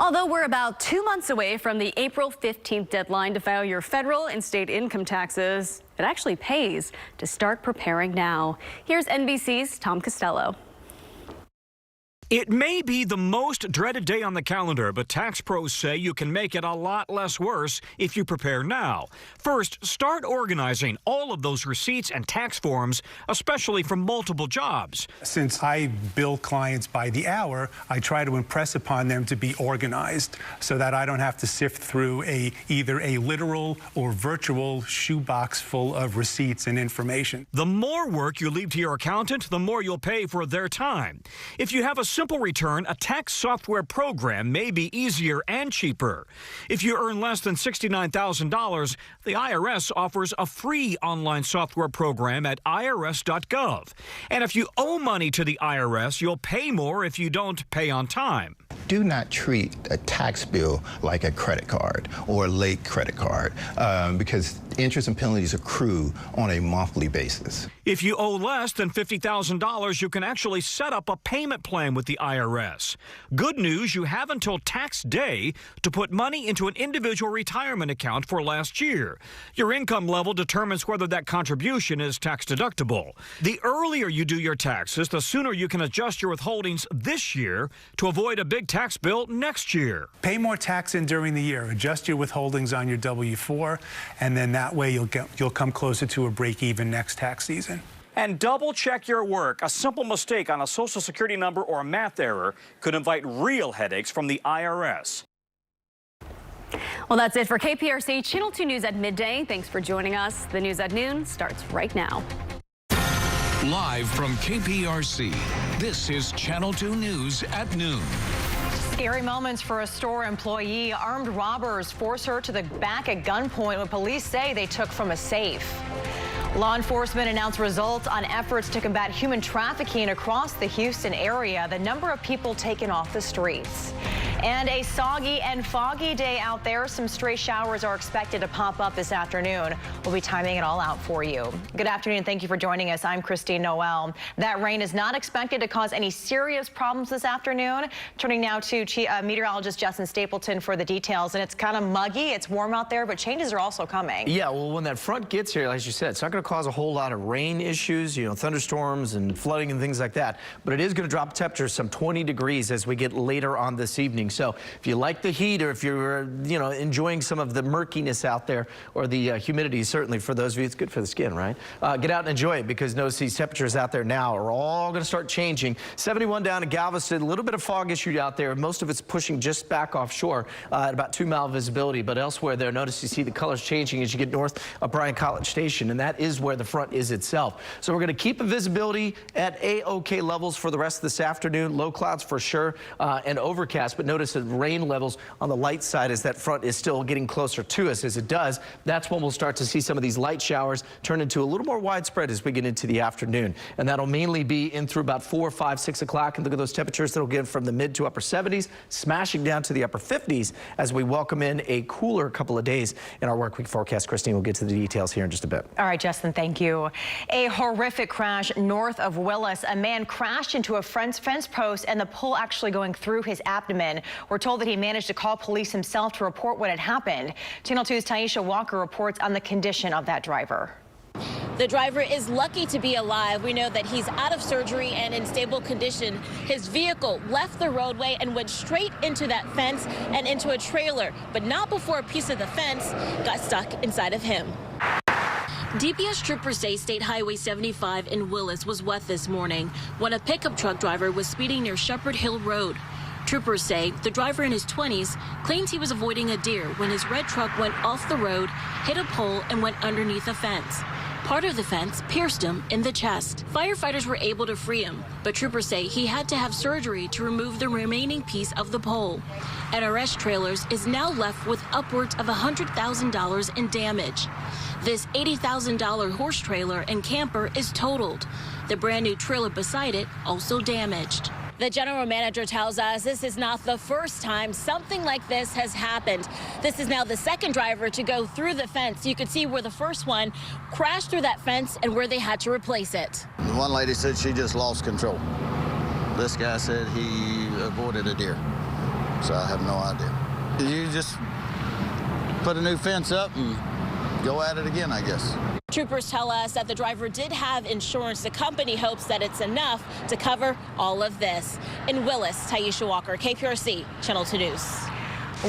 Although we're about 2 months away from the April 15th deadline to file your federal and state income taxes, it actually pays to start preparing now. Here's NBC's Tom Costello. It may be the most dreaded day on the calendar, but tax pros say you can make it a lot less worse if you prepare now. First, start organizing all of those receipts and tax forms, especially from multiple jobs. Since I bill clients by the hour, I try to impress upon them to be organized so that I don't have to sift through either a literal or virtual shoebox full of receipts and information. The more work you leave to your accountant, the more you'll pay for their time. If you have a simple return, a tax software program may be easier and cheaper. If you earn less than $69,000, the IRS offers a free online software program at irs.gov. And if you owe money to the IRS, you'll pay more if you don't pay on time. Do not treat a tax bill like a credit card or a late credit card because interest and penalties accrue on a monthly basis. If you owe less than $50,000, you can actually set up a payment plan with the IRS. Good news, you have until tax day to put money into an individual retirement account for last year. Your income level determines whether that contribution is tax deductible. The earlier you do your taxes, the sooner you can adjust your withholdings this year to avoid a big tax bill next year. Pay more tax in during the year. Adjust your withholdings on your W-4, and then that way you'll come closer to a break-even next tax season. And double check your work. A simple mistake on a Social Security number or a math error could invite real headaches from the IRS. Well, that's it for KPRC Channel 2 News at midday. Thanks for joining us. The news at noon starts right now. Live from KPRC, this is Channel 2 News at noon. Scary moments for a store employee. Armed robbers force her to the back at gunpoint when police say they took from a safe. Law enforcement announced results on efforts to combat human trafficking across the Houston area. The number of people taken off the streets. And a soggy and foggy day out there. Some stray showers are expected to pop up this afternoon. We'll be timing it all out for you. Good afternoon. Thank you for joining us. I'm Christine Noel. That rain is not expected to cause any serious problems this afternoon. Turning now to meteorologist Justin Stapleton for the details. And it's kind of muggy. It's warm out there, but changes are also coming. Yeah, well, when that front gets here, as you said, it's not going to cause a whole lot of rain issues, thunderstorms and flooding and things like that. But it is going to drop temperatures some 20 degrees as we get later on this evening. So if you like the heat or if you're, enjoying some of the murkiness out there or the humidity, certainly for those of you, it's good for the skin, right? Get out and enjoy it because notice these temperatures out there now are all going to start changing. 71 down in Galveston, a little bit of fog issue out there. Most of it's pushing just back offshore at about 2-mile visibility. But elsewhere there, notice you see the colors changing as you get north of Bryan College Station, and that is where the front is itself. So we're going to keep a visibility at A-OK levels for the rest of this afternoon. Low clouds for sure and overcast, but notice the rain levels on the light side as that front is still getting closer to us. As it does, that's when we'll start to see some of these light showers turn into a little more widespread as we get into the afternoon. And that'll mainly be in through about 4, 5, 6 o'clock. And look at those temperatures that'll get from the mid to upper 70s, smashing down to the upper 50s as we welcome in a cooler couple of days in our work week forecast. Christine will get to the details here in just a bit. All right, Justin, thank you. A horrific crash north of Willis. A man crashed into a fence post and the pole actually going through his abdomen. We're told that he managed to call police himself to report what had happened. Channel 2's Taisha Walker reports on the condition of that driver. The driver is lucky to be alive. We know that he's out of surgery and in stable condition. His vehicle left the roadway and went straight into that fence and into a trailer, but not before a piece of the fence got stuck inside of him. DPS troopers say State Highway 75 in Willis was wet this morning when a pickup truck driver was speeding near Shepherd Hill Road. Troopers say the driver in his 20s claims he was avoiding a deer when his red truck went off the road, hit a pole, and went underneath a fence. Part of the fence pierced him in the chest. Firefighters were able to free him, but troopers say he had to have surgery to remove the remaining piece of the pole. NRS Trailers is now left with upwards of $100,000 in damage. This $80,000 horse trailer and camper is totaled. The brand new trailer beside it also damaged. The general manager tells us this is not the first time something like this has happened. This is now the second driver to go through the fence. You could see where the first one crashed through that fence and where they had to replace it. One lady said she just lost control. This guy said he avoided a deer. So I have no idea. You just put a new fence up and go at it again, I guess. Troopers tell us that the driver did have insurance. The company hopes that it's enough to cover all of this. In Willis, Taisha Walker, KPRC, Channel 2 News.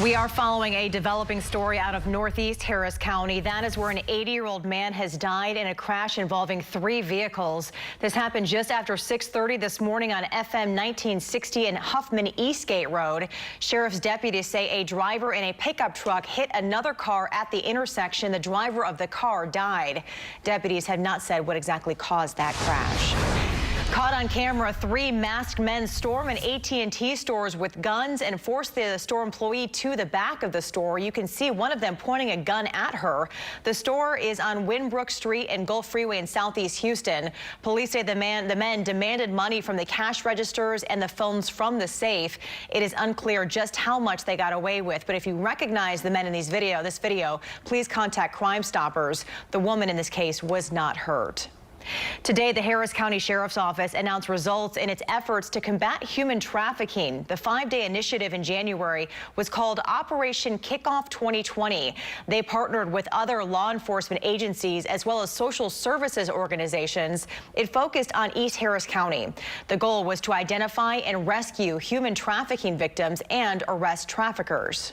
We are following a developing story out of Northeast Harris County. That is where an 80-year-old man has died in a crash involving 3 vehicles. This happened just after 6:30 this morning on FM 1960 and Huffman Eastgate Road. Sheriff's deputies say a driver in a pickup truck hit another car at the intersection. The driver of the car died. Deputies have not said what exactly caused that crash. Caught on camera, 3 masked men storm an AT&T stores with guns and force the store employee to the back of the store. You can see one of them pointing a gun at her. The store is on Winbrook Street and Gulf Freeway in Southeast Houston. Police say the men demanded money from the cash registers and the phones from the safe. It is unclear just how much they got away with, but if you recognize the men in this video, please contact Crime Stoppers. The woman in this case was not hurt. Today, the Harris County Sheriff's Office announced results in its efforts to combat human trafficking. The 5-day initiative in January was called Operation Kickoff 2020. They partnered with other law enforcement agencies as well as social services organizations. It focused on East Harris County. The goal was to identify and rescue human trafficking victims and arrest traffickers.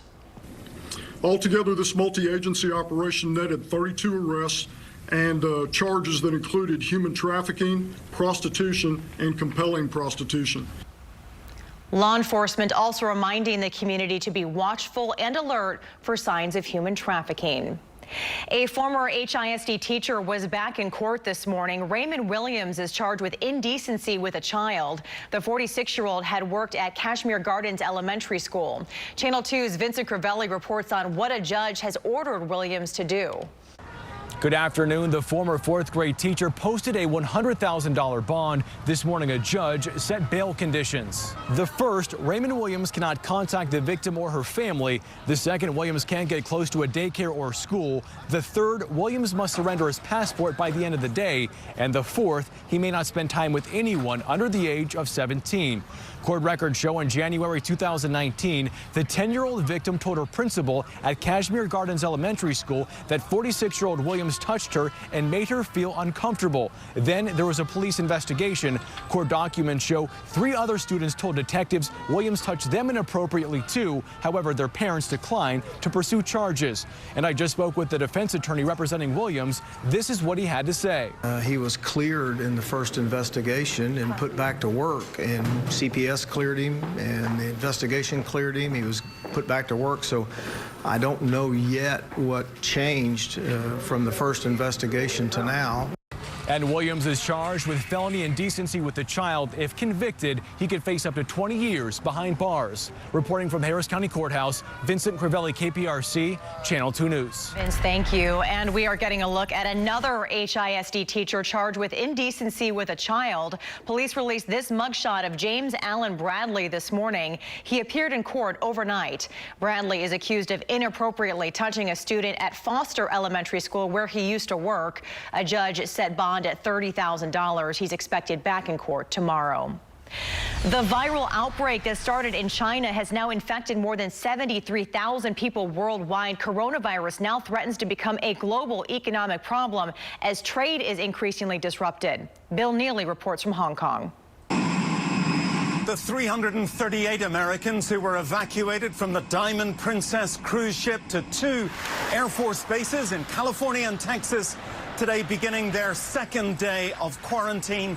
Altogether, this multi-agency operation netted 32 arrests and charges that included human trafficking, prostitution, and compelling prostitution. Law enforcement also reminding the community to be watchful and alert for signs of human trafficking. A former HISD teacher was back in court this morning. Raymond Williams is charged with indecency with a child. The 46-year-old had worked at Kashmir Gardens Elementary School. Channel 2's Vincent Crivelli reports on what a judge has ordered Williams to do. Good afternoon. The former 4th grade teacher posted a $100,000 bond. This morning, a judge set bail conditions. The first, Raymond Williams cannot contact the victim or her family. The second, Williams can't get close to a daycare or school. The third, Williams must surrender his passport by the end of the day. And the fourth, he may not spend time with anyone under the age of 17. Court records show in January 2019, the 10-year-old victim told her principal at Kashmir Gardens Elementary School that 46-year-old Williams touched her and made her feel uncomfortable. Then there was a police investigation. Court documents show 3 other students told detectives Williams touched them inappropriately too. However, their parents declined to pursue charges. And I just spoke with the defense attorney representing Williams. This is what he had to say. He was cleared in the first investigation and put back to work, and CPS cleared him and the investigation cleared him. He was put back to work, so I don't know yet what changed from the first investigation to now. And Williams is charged with felony indecency with a child. If convicted, he could face up to 20 years behind bars. Reporting from Harris County Courthouse, Vincent Crivelli, KPRC, Channel 2 News. Vince, thank you. And we are getting a look at another HISD teacher charged with indecency with a child. Police released this mugshot of James Allen Bradley this morning. He appeared in court overnight. Bradley is accused of inappropriately touching a student at Foster Elementary School where he used to work. A judge set bond at $30,000. He's expected back in court tomorrow. The viral outbreak that started in China has now infected more than 73,000 people worldwide. Coronavirus now threatens to become a global economic problem as trade is increasingly disrupted. Bill Neely reports from Hong Kong. The 338 Americans who were evacuated from the Diamond Princess cruise ship to 2 Air Force bases in California and Texas today beginning their 2nd day of quarantine.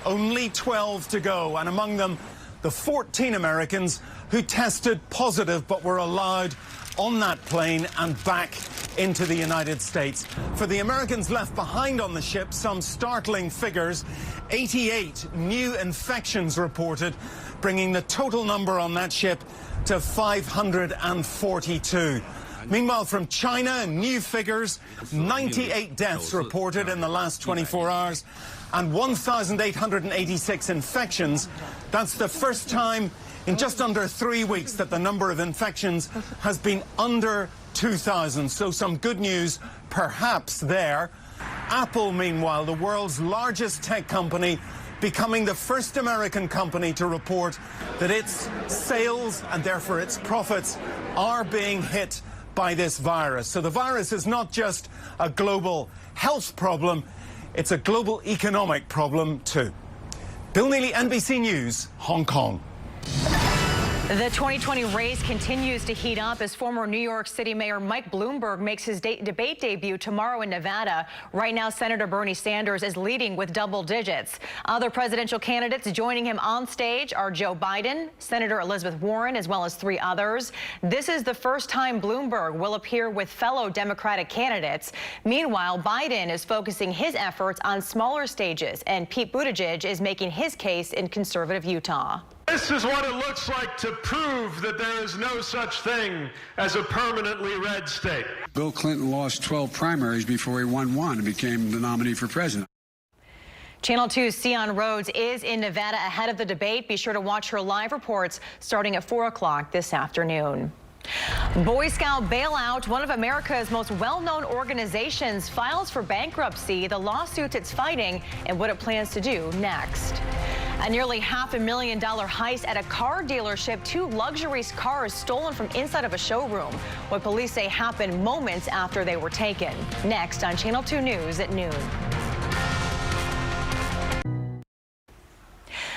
Only 12 to go, and among them the 14 Americans who tested positive but were allowed on that plane and back into the United States. For the Americans left behind on the ship, some startling figures. 88 new infections reported, bringing the total number on that ship to 542. Meanwhile, from China, new figures, 98 deaths reported in the last 24 hours and 1,886 infections. That's the first time in just under 3 weeks that the number of infections has been under 2,000. So some good news perhaps there. Apple, meanwhile, the world's largest tech company, becoming the first American company to report that its sales and therefore its profits are being hit by this virus. So the virus is not just a global health problem, it's a global economic problem too. Bill Neely, NBC News, Hong Kong. The 2020 race continues to heat up as former New York City Mayor Mike Bloomberg makes his debate debut tomorrow in Nevada. Right now, Senator Bernie Sanders is leading with double digits. Other presidential candidates joining him on stage are Joe Biden, Senator Elizabeth Warren, as well as 3 others. This is the first time Bloomberg will appear with fellow Democratic candidates. Meanwhile, Biden is focusing his efforts on smaller stages, and Pete Buttigieg is making his case in conservative Utah. This is what it looks like to prove that there is no such thing as a permanently red state. Bill Clinton lost 12 primaries before he won one and became the nominee for president. Channel 2's Sion Rhodes is in Nevada ahead of the debate. Be sure to watch her live reports starting at 4 o'clock this afternoon. Boy Scout bailout, one of America's most well-known organizations, files for bankruptcy, the lawsuits it's fighting, and what it plans to do next. A nearly $500,000 heist at a car dealership. 2 luxury cars stolen from inside of a showroom. What police say happened moments after they were taken. Next on Channel 2 News at noon.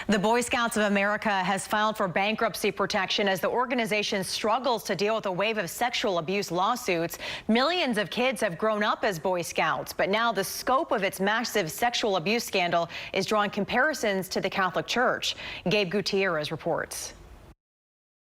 The Boy Scouts of America has filed for bankruptcy protection as the organization struggles to deal with a wave of sexual abuse lawsuits. Millions of kids have grown up as Boy Scouts, but now the scope of its massive sexual abuse scandal is drawing comparisons to the Catholic Church. Gabe Gutierrez reports.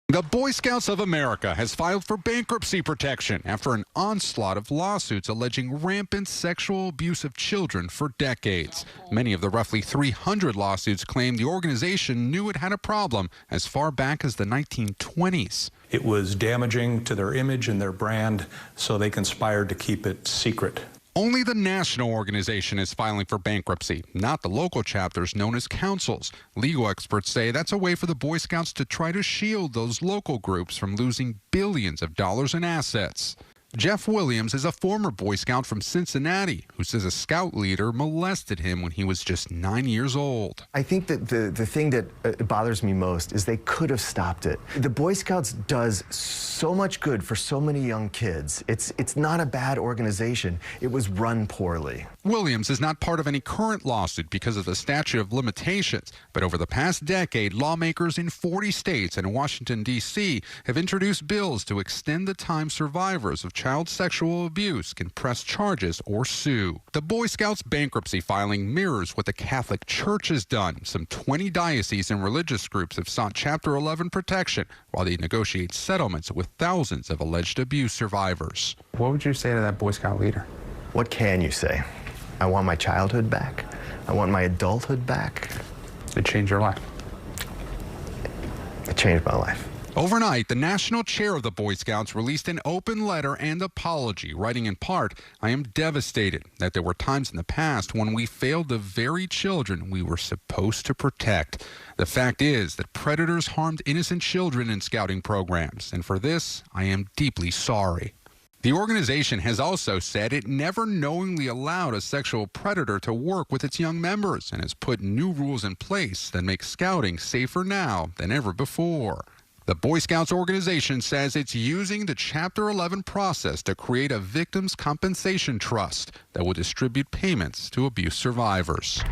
The Boy Scouts of America has filed for bankruptcy protection after an onslaught of lawsuits alleging rampant sexual abuse of children for decades. Many of the roughly 300 lawsuits claim the organization knew it had a problem as far back as the 1920s. It was damaging to their image and their brand, so they conspired to keep it secret. Only the national organization is filing for bankruptcy, not the local chapters known as councils. Legal experts say that's a way for the Boy Scouts to try to shield those local groups from losing billions of dollars in assets. Jeff Williams is a former Boy Scout from Cincinnati who says a scout leader molested him when he was just 9 years old. I think that the thing that bothers me most is they could have stopped it. The Boy Scouts does so much good for so many young kids. It's not a bad organization. It was run poorly. Williams is not part of any current lawsuit because of the statute of limitations, but over the past decade, lawmakers in 40 states and Washington, D.C. have introduced bills to extend the time survivors of child sexual abuse can press charges or sue. The Boy Scouts bankruptcy filing mirrors what the Catholic Church has done. Some 20 dioceses and religious groups have sought Chapter 11 protection while they negotiate settlements with thousands of alleged abuse survivors. What would you say to that Boy Scout leader? What can you say? I want my childhood back. I want my adulthood back. It changed your life. It changed my life. Overnight, the national chair of the Boy Scouts released an open letter and apology, writing in part, "I am devastated that there were times in the past when we failed the very children we were supposed to protect. The fact is that predators harmed innocent children in scouting programs, and for this, I am deeply sorry." The organization has also said it never knowingly allowed a sexual predator to work with its young members and has put new rules in place that make scouting safer now than ever before. The Boy Scouts organization says it's using the Chapter 11 process to create a victims' compensation trust that will distribute payments to abuse survivors.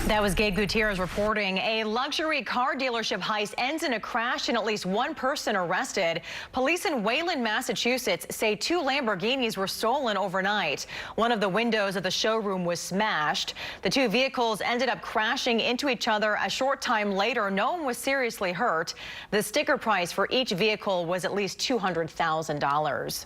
That was Gabe Gutierrez reporting. A luxury car dealership heist ends in a crash and at least one person arrested. Police in Wayland, Massachusetts say 2 Lamborghinis were stolen overnight. One of the windows of the showroom was smashed. The 2 vehicles ended up crashing into each other a short time later. No one was seriously hurt. The sticker price for each vehicle was at least $200,000.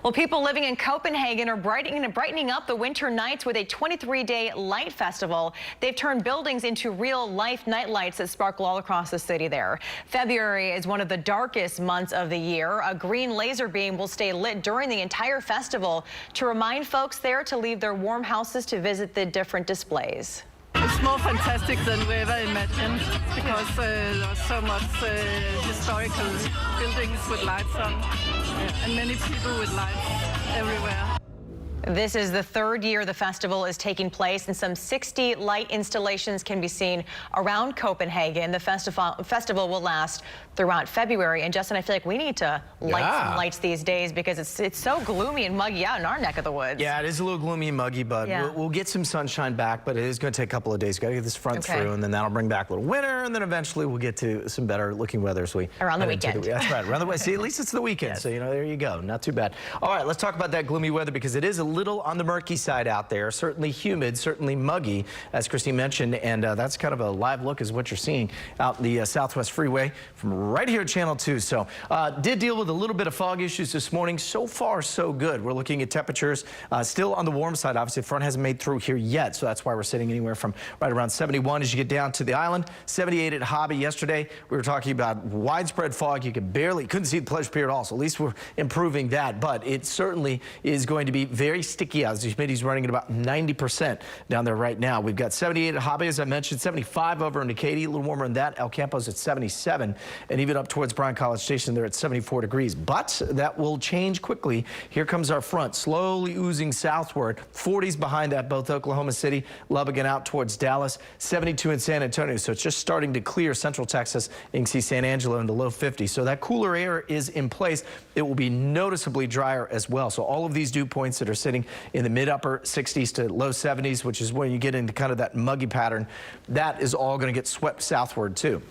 Well, people living in Copenhagen are brightening up the winter nights with a 23-day light festival. They've turned buildings into real-life nightlights that sparkle all across the city there. February is one of the darkest months of the year. A green laser beam will stay lit during the entire festival to remind folks there to leave their warm houses to visit the different displays. It's more fantastic than we ever imagined because there's so much historical buildings with lights on and many people with lights everywhere. This is the third year the festival is taking place, and some 60 light installations can be seen around Copenhagen. The festival will last throughout February. And Justin, I feel like we need to light some lights these days because it's so gloomy and muggy out in our neck of the woods. Yeah, it is a little gloomy and muggy, but we'll get some sunshine back, but it is going to take a couple of days. Got to get this front through, and then that'll bring back a little winter, and then eventually we'll get to some better looking weather as we around the weekend. That's right, around the weekend. See, at least it's the weekend, so there you go. Not too bad. All right, let's talk about that gloomy weather because it is a little on the murky side out there. Certainly humid, certainly muggy, as Christine mentioned, and that's kind of a live look is what you're seeing out in the Southwest Freeway from right here at Channel 2. So did deal with a little bit of fog issues this morning. So far, so good. We're looking at temperatures still on the warm side. Obviously, the front hasn't made through here yet, so that's why we're sitting anywhere from right around 71 as you get down to the island. 78 at Hobby yesterday. We were talking about widespread fog. You couldn't see the Pleasure Pier at all, so at least we're improving that, but it certainly is going to be very sticky out. The humidity's running at about 90% down there right now. We've got 78 at Hobby, as I mentioned, 75 over in Katy, a little warmer than that. El Campo's at 77, and even up towards Bryan College Station, they're at 74 degrees. But that will change quickly. Here comes our front, slowly oozing southward. 40s behind that, both Oklahoma City, Lubbock, and out towards Dallas. 72 in San Antonio, so it's just starting to clear Central Texas. You can see San Angelo in the low 50s. So that cooler air is in place. It will be noticeably drier as well. So all of these dew points that are sitting in the mid-upper 60s to low 70s, which is when you get into kind of that muggy pattern, that is all going to get swept southward too.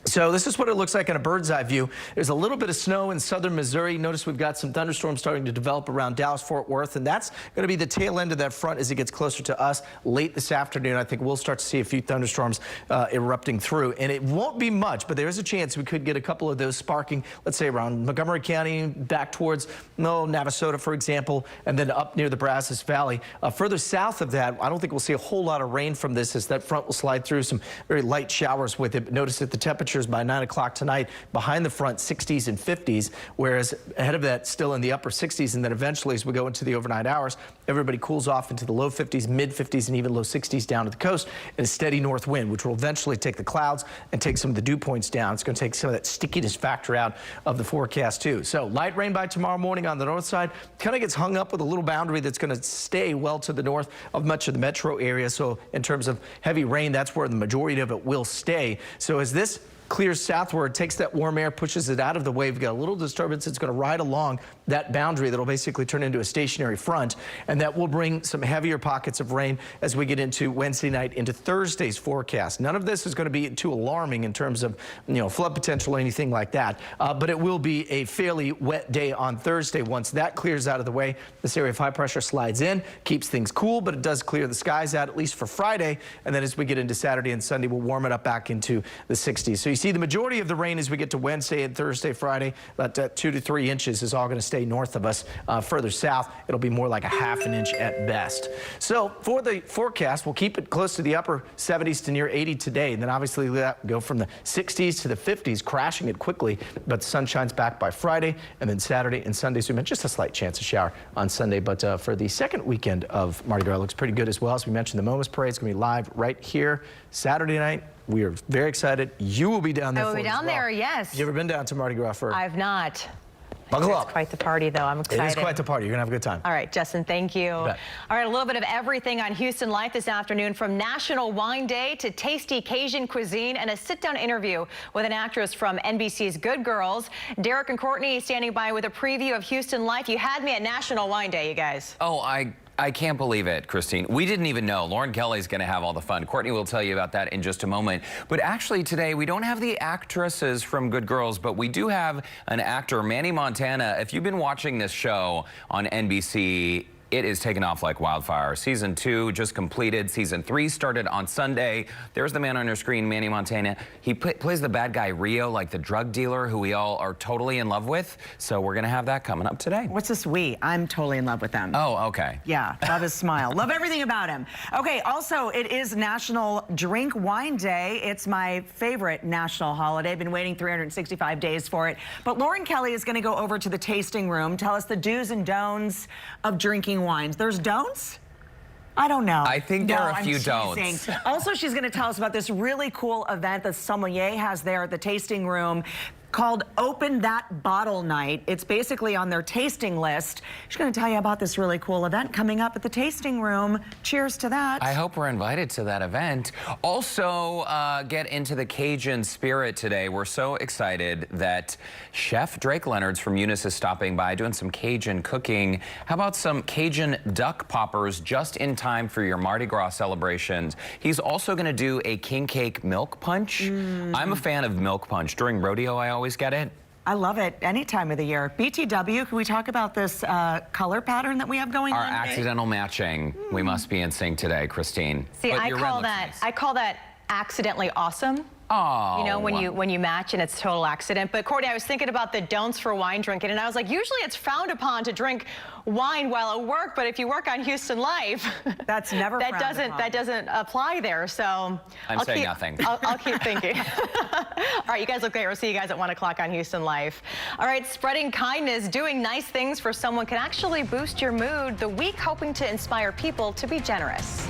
So this is what it looks like in a bird's eye view. There's a little bit of snow in southern Missouri. Notice we've got some thunderstorms starting to develop around Dallas-Fort Worth, and that's going to be the tail end of that front as it gets closer to us late this afternoon. I think we'll start to see a few thunderstorms erupting through, and it won't be much, but there is a chance we could get a couple of those sparking, let's say around Montgomery County, back towards Navasota, for example, and then up near the Brazos Valley. Further south of that, I don't think we'll see a whole lot of rain from this as that front will slide through some very light showers with it. But notice that the temperature by 9 o'clock tonight behind the front 60s and 50s, whereas ahead of that still in the upper 60s, and then eventually as we go into the overnight hours, everybody cools off into the low 50s, mid 50s, and even low 60s down to the coast, and a steady north wind, which will eventually take the clouds and take some of the dew points down. It's going to take some of that stickiness factor out of the forecast too. So light rain by tomorrow morning on the north side, kind of gets hung up with a little boundary that's going to stay well to the north of much of the metro area. So in terms of heavy rain, that's where the majority of it will stay. So as this clears southward, takes that warm air, pushes it out of the way. We've got a little disturbance that's going to ride along that boundary that'll basically turn into a stationary front, and that will bring some heavier pockets of rain as we get into Wednesday night into Thursday's forecast. None of this is going to be too alarming in terms of flood potential or anything like that, but it will be a fairly wet day on Thursday. Once that clears out of the way, this area of high pressure slides in, keeps things cool, but it does clear the skies out at least for Friday, and then as we get into Saturday and Sunday, we'll warm it up back into the 60s. So you see the majority of the rain as we get to Wednesday and Thursday, Friday, about 2 to 3 inches is all going to stay north of us. Further south, it'll be more like a ½ inch at best. So for the forecast, we'll keep it close to the upper 70s to near 80 today. And then obviously that go from the 60s to the 50s, crashing it quickly. But the sun shines back by Friday, and then Saturday and Sunday. So we mentioned just a slight chance of shower on Sunday. But for the second weekend of Mardi Gras, it looks pretty good as well. As we mentioned, the Momus Parade is going to be live right here Saturday night. We are very excited. You will be down there. I will be down there, yes. You ever been down to Mardi Gras for? I've not. Buckle up. It's quite the party, though. I'm excited. It is quite the party. You're going to have a good time. All right, Justin, thank you. All right, a little bit of everything on Houston Life this afternoon, from National Wine Day to tasty Cajun cuisine and a sit-down interview with an actress from NBC's Good Girls. Derek and Courtney standing by with a preview of Houston Life. You had me at National Wine Day, you guys. Oh, I can't believe it, Christine. We didn't even know. Lauren Kelly's going to have all the fun. Courtney will tell you about that in just a moment. But actually today, we don't have the actresses from Good Girls, but we do have an actor, Manny Montana. If you've been watching this show on NBC, it is taken off like wildfire. Season 2 just completed. Season 3 started on Sunday. There's the man on your screen, Manny Montana. He plays the bad guy Rio, like the drug dealer who we all are totally in love with. So we're going to have that coming up today. What's this we? I'm totally in love with them. Oh, okay. Yeah, love his smile. Love everything about him. Okay, also, it is National Drink Wine Day. It's my favorite national holiday. Been waiting 365 days for it. But Lauren Kelly is going to go over to the tasting room, tell us the do's and don'ts of drinking wines. There's don'ts? I don't know. I think there are a few don'ts. Also, she's going to tell us about this really cool event that sommelier has there at the tasting room. called Open That Bottle Night. It's basically on their tasting list. She's going to tell you about this really cool event coming up at the tasting room. Cheers to that. I hope we're invited to that event. Also, get into the Cajun spirit today. We're so excited that Chef Drake Leonard's from Eunice is stopping by doing some Cajun cooking. How about some Cajun duck poppers just in time for your Mardi Gras celebrations? He's also going to do a king cake milk punch. I'm a fan of milk punch. During rodeo, I always get it. I love it any time of the year. BTW, can we talk about this color pattern that we have going on? Our accidental matching. We must be in sync today, Christine. See, I call that accidentally awesome. Oh. You know, when you match and it's total accident. But Courtney, I was thinking about the don'ts for wine drinking, and I was like, usually it's frowned upon to drink wine while at work, but if you work on Houston Life, that's never that doesn't apply there. So I'm saying nothing. I'll keep thinking. All right, you guys look great. We'll see you guys at 1 o'clock on Houston Life. All right, spreading kindness, doing nice things for someone can actually boost your mood. The week hoping to inspire people to be generous.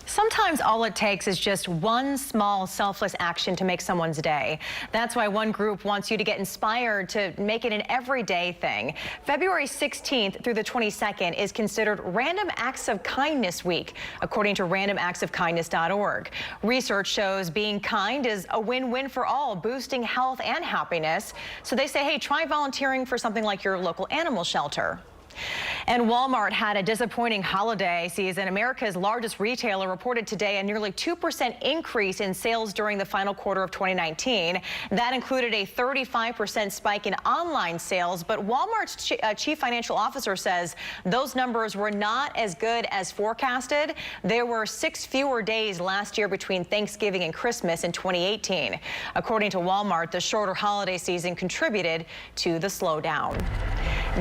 Sometimes all it takes is just one small selfless action to make someone's day. That's why one group wants you to get inspired to make it an everyday thing. February 16th through the 22nd is considered Random Acts of Kindness Week, according to randomactsofkindness.org. Research shows being kind is a win-win for all, boosting health and happiness. So they say, hey, try volunteering for something like your local animal shelter. And Walmart had a disappointing holiday season. America's largest retailer reported today a nearly 2% increase in sales during the final quarter of 2019. That included a 35% spike in online sales. But Walmart's chief financial officer says those numbers were not as good as forecasted. There were 6 fewer days last year between Thanksgiving and Christmas in 2018. According to Walmart, the shorter holiday season contributed to the slowdown.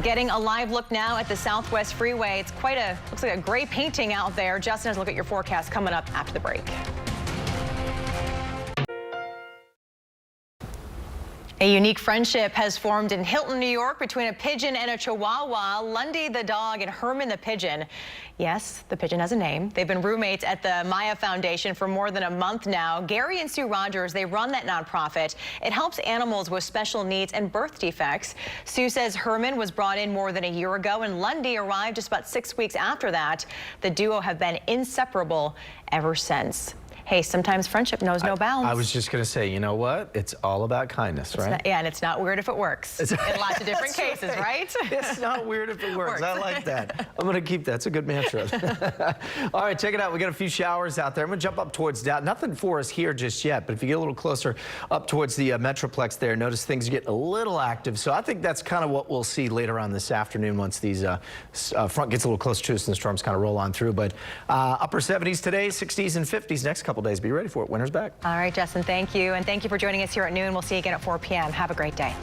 Getting a live look now at the Southwest Freeway. It's looks like a gray painting out there. Justin has a look at your forecast coming up after the break. A unique friendship has formed in Hilton, New York between a pigeon and a chihuahua. Lundy the dog and Herman the pigeon. Yes, the pigeon has a name. They've been roommates at the Maya Foundation for more than a month now. Gary and Sue Rogers, they run that nonprofit. It helps animals with special needs and birth defects. Sue says Herman was brought in more than a year ago, and Lundy arrived just about 6 weeks after that. The duo have been inseparable ever since. Hey, sometimes friendship knows no bounds. I was just going to say, you know what? It's all about kindness, right? And it's not weird if it works. In lots of different cases, right? It's not weird if it works. I like that. I'm going to keep that. It's a good mantra. All right, check it out. We got a few showers out there. I'm going to jump up towards down. Nothing for us here just yet, but if you get a little closer up towards the Metroplex there, notice things get a little active. So I think that's kind of what we'll see later on this afternoon once these front gets a little closer to us and the storms kind of roll on through. But upper 70s today, 60s and 50s next couple days. Be ready for it. Winter's back. All right, Justin, thank you. And thank you for joining us here at noon. We'll see you again at 4 p.m. Have a great day.